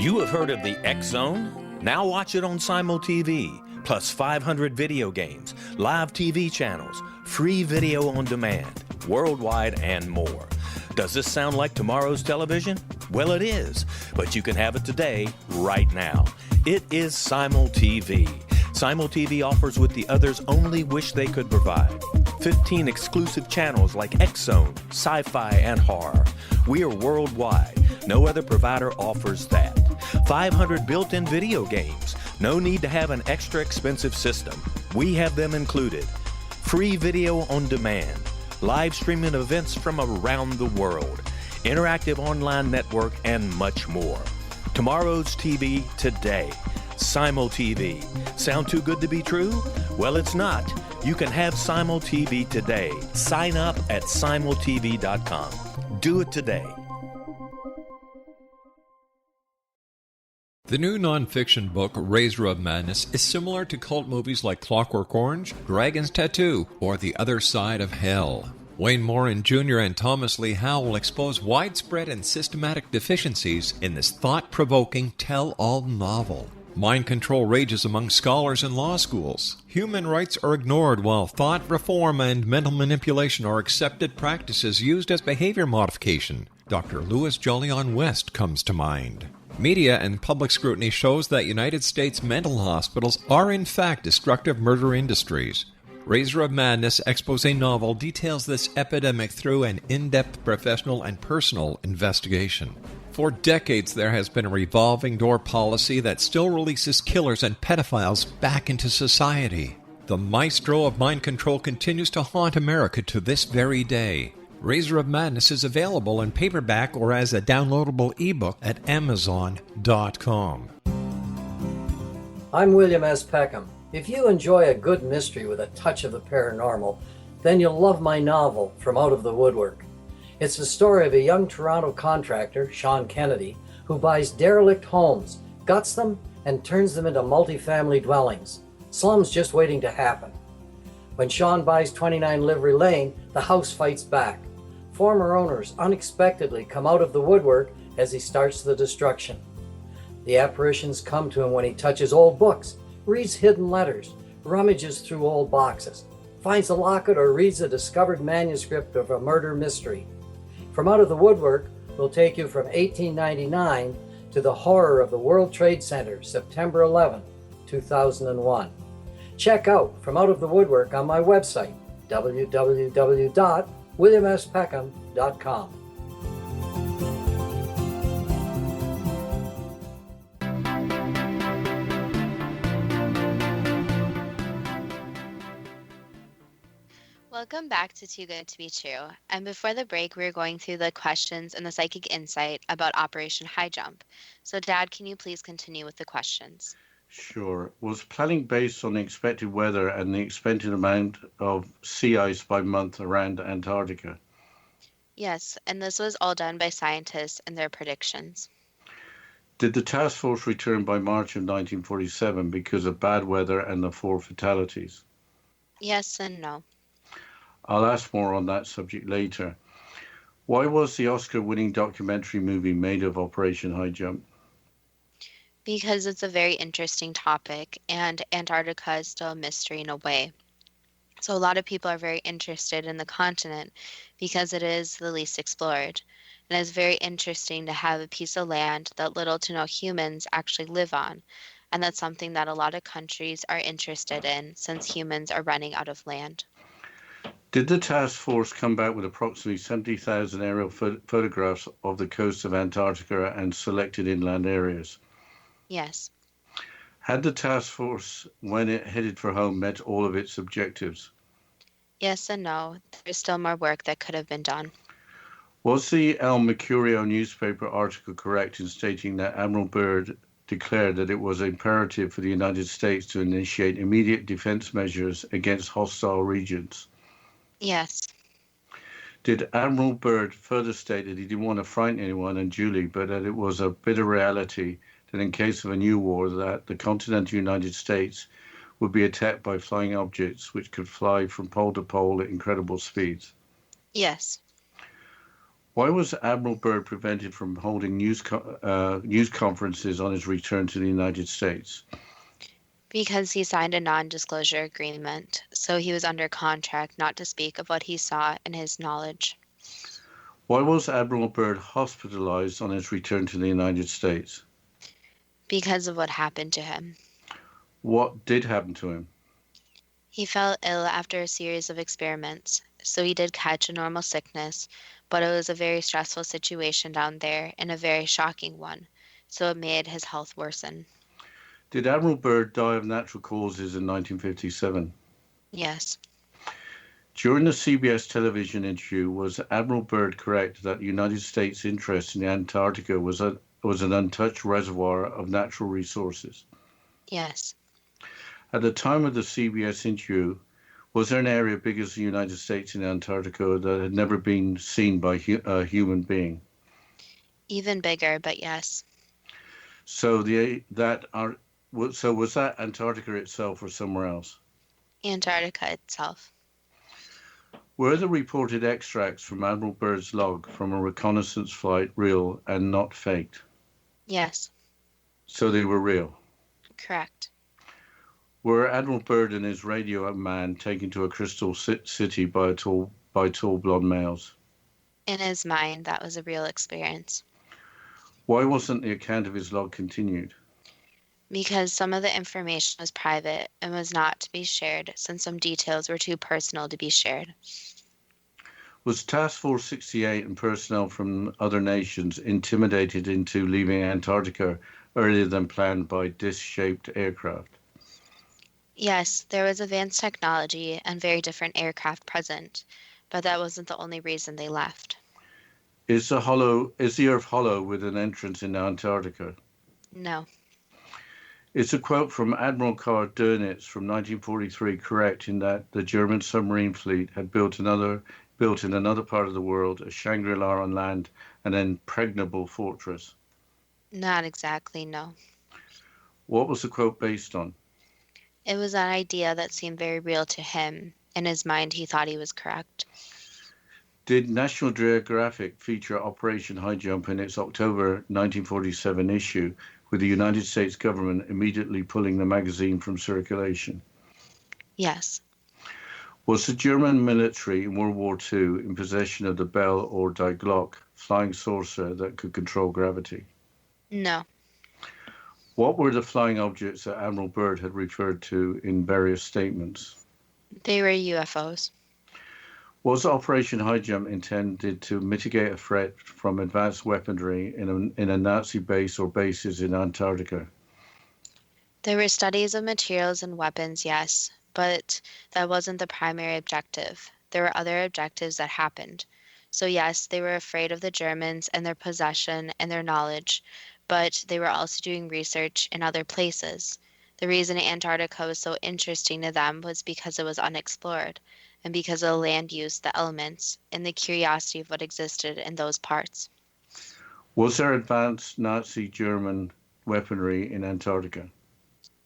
You have heard of the X Zone? Now watch it on Simul TV, plus 500 video games, live TV channels, free video on demand, worldwide, and more. Does this sound like tomorrow's television? Well, it is, but you can have it today, right now. It is Simul TV. Simul TV offers what the others only wish they could provide. 15 exclusive channels like X Zone, sci-fi, and horror. We are worldwide. No other provider offers that. 500 built-in video games. No need to have an extra expensive system. We have them included. Free video on demand. Live streaming events from around the world. Interactive online network, and much more. Tomorrow's TV today. Simul TV. Sound too good to be true? Well, it's not. You can have Simul TV today. Sign up at simultv.com. Do it today. The new nonfiction book, Razor of Madness, is similar to cult movies like Clockwork Orange, Dragon's Tattoo, or The Other Side of Hell. Wayne Morin Jr. and Thomas Lee Howell expose widespread and systematic deficiencies in this thought-provoking tell-all novel. Mind control rages among scholars in law schools. Human rights are ignored while thought reform and mental manipulation are accepted practices used as behavior modification. Dr. Louis Jolyon West comes to mind. Media and public scrutiny shows that United States mental hospitals are in fact destructive murder industries. Razor of Madness expose novel details this epidemic through an in-depth professional and personal investigation. For decades, there has been a revolving door policy that still releases killers and pedophiles back into society. The maestro of mind control continues to haunt America to this very day. Razor of Madness is available in paperback or as a downloadable ebook at Amazon.com. I'm William S. Peckham. If you enjoy a good mystery with a touch of the paranormal, then you'll love my novel, From Out of the Woodwork. It's the story of a young Toronto contractor, Sean Kennedy, who buys derelict homes, guts them, and turns them into multifamily dwellings. Slums just waiting to happen. When Sean buys 29 Livery Lane, the house fights back. Former owners unexpectedly come out of the woodwork as he starts the destruction. The apparitions come to him when he touches old books, reads hidden letters, rummages through old boxes, finds a locket, or reads a discovered manuscript of a murder mystery. From Out of the Woodwork will take you from 1899 to the horror of the World Trade Center, September 11, 2001. Check out From Out of the Woodwork on my website, www.williamspeckham.com. Welcome back to Too Good to Be True. And before the break, we were going through the questions and the psychic insight about Operation Highjump. So, Dad, can you please continue with the questions? Sure. Was planning based on the expected weather and the expected amount of sea ice by month around Antarctica? Yes, and this was all done by scientists and their predictions. Did the task force return by March of 1947 because of bad weather and the 4 fatalities? Yes and no. I'll ask more on that subject later. Why was the Oscar-winning documentary movie made of Operation Highjump? Because it's a very interesting topic, and Antarctica is still a mystery in a way. So a lot of people are very interested in the continent because it is the least explored. And it's very interesting to have a piece of land that little to no humans actually live on. And that's something that a lot of countries are interested in since humans are running out of land. Did the task force come back with approximately 70,000 aerial photographs of the coast of Antarctica and selected inland areas? Yes. Had the task force, when it headed for home, met all of its objectives? Yes and no. There's still more work that could have been done. Was the El Mercurio newspaper article correct in stating that Admiral Byrd declared that it was imperative for the United States to initiate immediate defense measures against hostile regions? Yes. Did Admiral Byrd further state that he didn't want to frighten anyone unduly, but that it was a bitter reality that in case of a new war, that the continental United States would be attacked by flying objects which could fly from pole to pole at incredible speeds? Yes. Why was Admiral Byrd prevented from holding news conferences on his return to the United States? Because he signed a non-disclosure agreement, so he was under contract not to speak of what he saw in his knowledge. Why was Admiral Byrd hospitalized on his return to the United States? Because of what happened to him. What did happen to him? He fell ill after a series of experiments, so he did catch a normal sickness, but it was a very stressful situation down there and a very shocking one, so it made his health worsen. Did Admiral Byrd die of natural causes in 1957? Yes. During the CBS television interview, was Admiral Byrd correct that the United States' interest in Antarctica was an untouched reservoir of natural resources? Yes. At the time of the CBS interview, was there an area big as the United States in Antarctica that had never been seen by a human being? Even bigger, but yes. So was that Antarctica itself or somewhere else? Antarctica itself. Were the reported extracts from Admiral Byrd's log from a reconnaissance flight real and not faked? Yes. So they were real? Correct. Were Admiral Byrd and his radio man taken to a crystal city by tall blonde males? In his mind, that was a real experience. Why wasn't the account of his log continued? Because some of the information was private and was not to be shared, since some details were too personal to be shared. Was Task Force 68 and personnel from other nations intimidated into leaving Antarctica earlier than planned by disc-shaped aircraft? Yes, there was advanced technology and very different aircraft present, but that wasn't the only reason they left. Is the Earth hollow with an entrance in Antarctica? No. Is a quote from Admiral Karl Dönitz from 1943 correct in that the German submarine fleet had built in another part of the world a Shangri-La on land, an impregnable fortress? Not exactly, no. What was the quote based on? It was an idea that seemed very real to him. In his mind, he thought he was correct. Did National Geographic feature Operation Highjump in its October 1947 issue, with the United States government immediately pulling the magazine from circulation? Yes. Was the German military in World War II in possession of the Bell or Die Glock flying saucer that could control gravity? No, What were the flying objects that Admiral Byrd had referred to in various statements? they were UFOs. Was Operation Highjump intended to mitigate a threat from advanced weaponry in a Nazi base or bases in Antarctica? There were studies of materials and weapons, yes, but that wasn't the primary objective. There were other objectives that happened. So, yes, they were afraid of the Germans and their possession and their knowledge, but they were also doing research in other places. The reason Antarctica was so interesting to them was because it was unexplored, and because of the land use, the elements, and the curiosity of what existed in those parts. Was there advanced Nazi German weaponry in Antarctica?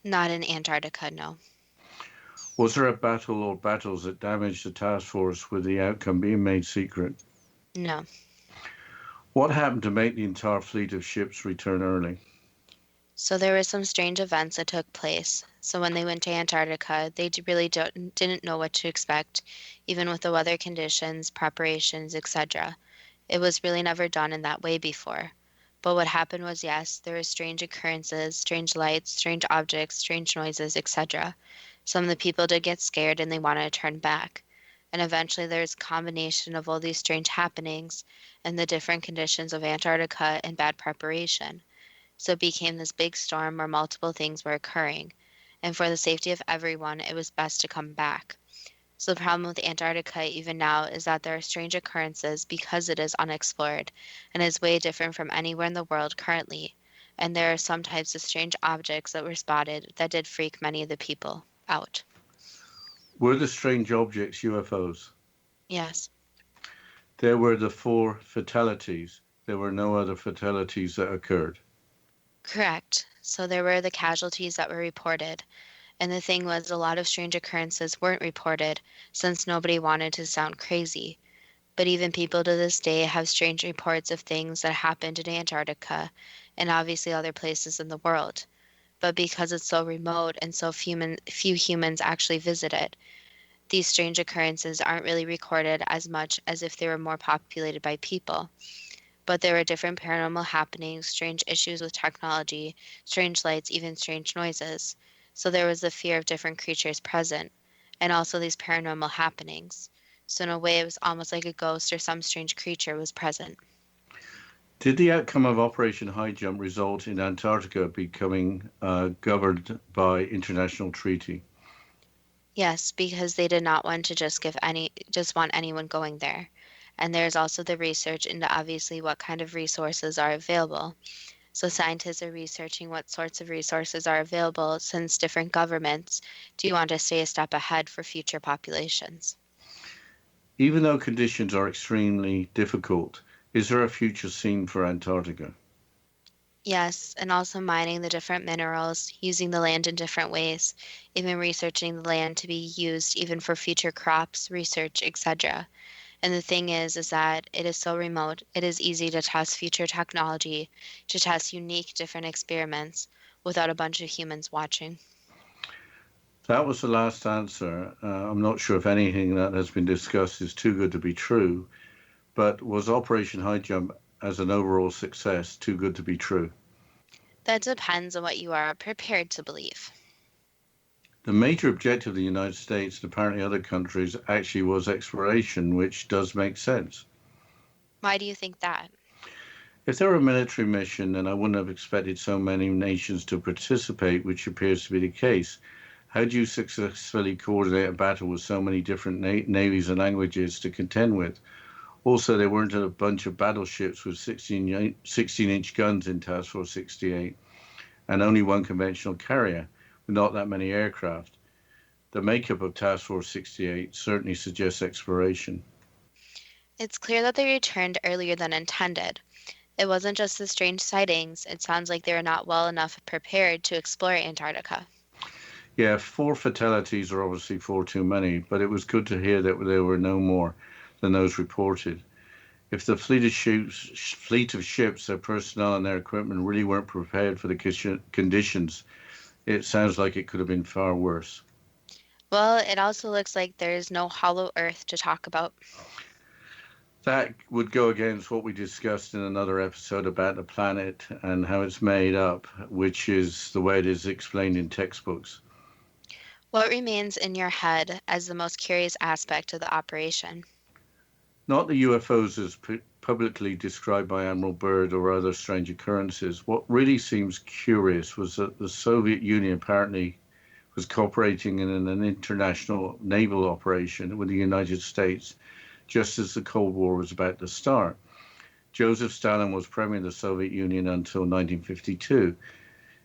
Not in Antarctica, no. Was there a battle or battles that damaged the task force with the outcome being made secret? No. What happened to make the entire fleet of ships return early? So there were some strange events that took place. So when they went to Antarctica, they really didn't know what to expect, even with the weather conditions, preparations, etc. It was really never done in that way before. But what happened was, yes, there were strange occurrences, strange lights, strange objects, strange noises, etc. Some of the people did get scared and they wanted to turn back. And eventually there was a combination of all these strange happenings and the different conditions of Antarctica and bad preparation. So it became this big storm where multiple things were occurring, and for the safety of everyone, it was best to come back. So the problem with Antarctica even now is that there are strange occurrences because it is unexplored and is way different from anywhere in the world currently, and there are some types of strange objects that were spotted that did freak many of the people out. Were the strange objects UFOs? Yes. There were the 4 fatalities. There were no other fatalities that occurred. Correct. So there were the casualties that were reported. And the thing was, a lot of strange occurrences weren't reported since nobody wanted to sound crazy. But even people to this day have strange reports of things that happened in Antarctica and obviously other places in the world. But because it's so remote and so few humans actually visit it, these strange occurrences aren't really recorded as much as if they were more populated by people. But there were different paranormal happenings, strange issues with technology, strange lights, even strange noises. So there was the fear of different creatures present, and also these paranormal happenings. So in a way, it was almost like a ghost or some strange creature was present. Did the outcome of Operation Highjump result in Antarctica becoming governed by international treaty? Yes, because they did not want to just want anyone going there. And there's also the research into obviously what kind of resources are available. So scientists are researching what sorts of resources are available since different governments do want to stay a step ahead for future populations. Even though conditions are extremely difficult, is there a future scene for Antarctica? Yes, and also mining the different minerals, using the land in different ways, even researching the land to be used even for future crops, research, etc. And the thing is that it is so remote, it is easy to test future technology, to test unique different experiments without a bunch of humans watching. That was the last answer. I'm not sure if anything that has been discussed is too good to be true, but was Operation Highjump as an overall success too good to be true? That depends on what you are prepared to believe. The major objective of the United States and apparently other countries actually was exploration, which does make sense. Why do you think that? If there were a military mission, then I wouldn't have expected so many nations to participate, which appears to be the case. How do you successfully coordinate a battle with so many different navies and languages to contend with? Also, there weren't a bunch of battleships with 16-inch guns in Task Force 68, and only one conventional carrier, with not that many aircraft. The makeup of Task Force 68 certainly suggests exploration. It's clear that they returned earlier than intended. It wasn't just the strange sightings, it sounds like they were not well enough prepared to explore Antarctica. Yeah, 4 fatalities are obviously 4 too many, but it was good to hear that there were no more than those reported. If the fleet of ships, their personnel and their equipment really weren't prepared for the conditions, it sounds like it could have been far worse. Well, it also looks like there is no hollow earth to talk about. That would go against what we discussed in another episode about the planet and how it's made up, which is the way it is explained in textbooks. What remains in your head as the most curious aspect of the operation? Not the UFOs as publicly described by Admiral Byrd or other strange occurrences. What really seems curious was that the Soviet Union apparently was cooperating in an international naval operation with the United States just as the Cold War was about to start. Joseph Stalin was premier of the Soviet Union until 1952.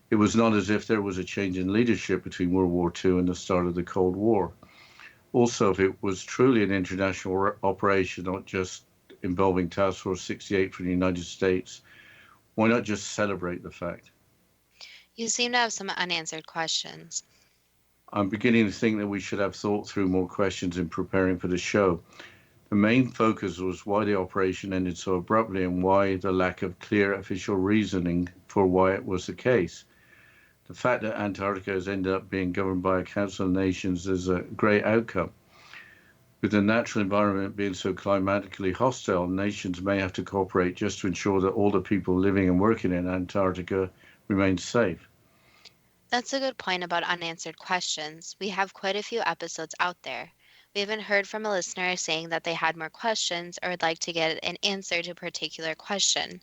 It was not as if there was a change in leadership between World War II and the start of the Cold War. Also, if it was truly an international operation, not just involving Task Force 68 from the United States, why not just celebrate the fact? You seem to have some unanswered questions. I'm beginning to think that we should have thought through more questions in preparing for the show. The main focus was why the operation ended so abruptly and why the lack of clear official reasoning for why it was the case. The fact that Antarctica has ended up being governed by a Council of Nations is a great outcome. With the natural environment being so climatically hostile, nations may have to cooperate just to ensure that all the people living and working in Antarctica remain safe. That's a good point about unanswered questions. We have quite a few episodes out there. We haven't heard from a listener saying that they had more questions or would like to get an answer to a particular question.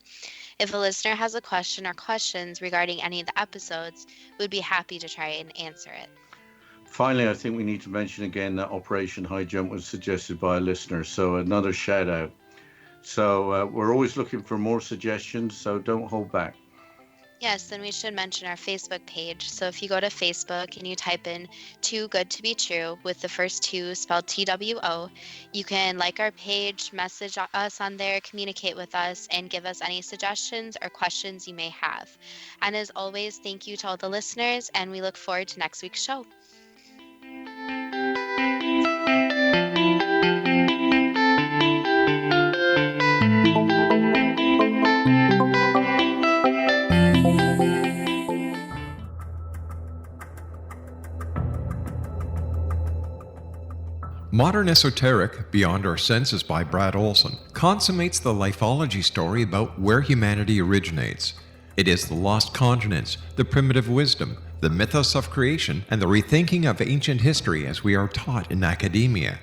If a listener has a question or questions regarding any of the episodes, we'd be happy to try and answer it. Finally, I think we need to mention again that Operation Highjump was suggested by a listener, so another shout out. So we're always looking for more suggestions, so don't hold back. Yes, then we should mention our Facebook page. So if you go to Facebook and you type in Too Good to Be True with the first two spelled TWO, you can like our page, message us on there, communicate with us, and give us any suggestions or questions you may have. And as always, thank you to all the listeners, and we look forward to next week's show. Modern Esoteric, Beyond Our Senses by Brad Olson, consummates the lifeology story about where humanity originates. It is the lost continents, the primitive wisdom, the mythos of creation, and the rethinking of ancient history as we are taught in academia.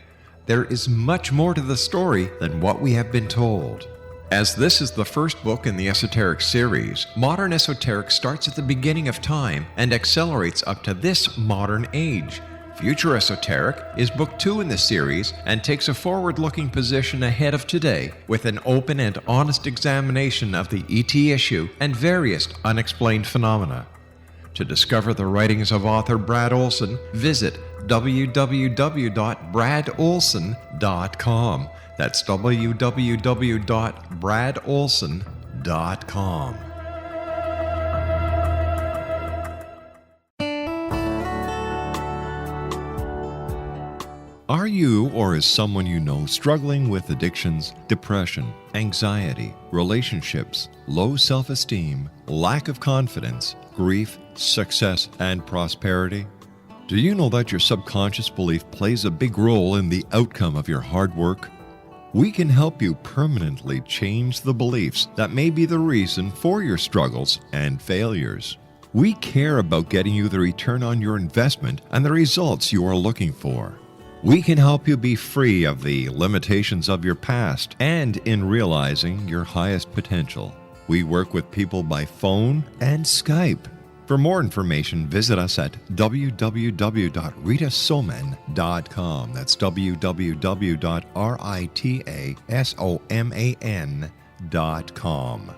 There is much more to the story than what we have been told. As this is the first book in the Esoteric series, Modern Esoteric starts at the beginning of time and accelerates up to this modern age. Future Esoteric is book 2 in the series and takes a forward-looking position ahead of today with an open and honest examination of the ET issue and various unexplained phenomena. To discover the writings of author Brad Olson, visit www.bradolson.com. That's www.bradolson.com. Are you or is someone you know struggling with addictions, depression, anxiety, relationships, low self-esteem, lack of confidence, grief, success, and prosperity? Do you know that your subconscious belief plays a big role in the outcome of your hard work? We can help you permanently change the beliefs that may be the reason for your struggles and failures. We care about getting you the return on your investment and the results you are looking for. We can help you be free of the limitations of your past and in realizing your highest potential. We work with people by phone and Skype. For more information, visit us at www.ritasoman.com. That's www.ritasoman.com.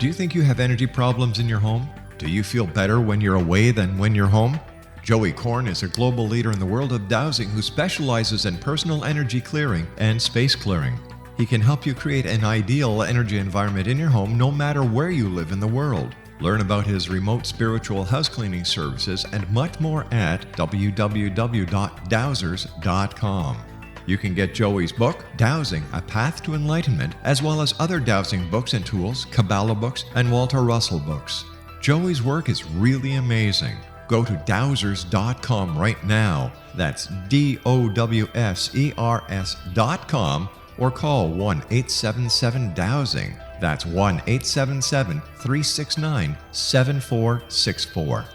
Do you think you have energy problems in your home? Do you feel better when you're away than when you're home? Joey Korn is a global leader in the world of dowsing who specializes in personal energy clearing and space clearing. He can help you create an ideal energy environment in your home no matter where you live in the world. Learn about his remote spiritual house cleaning services and much more at www.dowsers.com. You can get Joey's book, Dowsing, A Path to Enlightenment, as well as other dowsing books and tools, Kabbalah books, and Walter Russell books. Joey's work is really amazing. Go to dowsers.com right now. That's DOWSERS.com or call 1-877-DOWSING. That's 1-877-369-7464.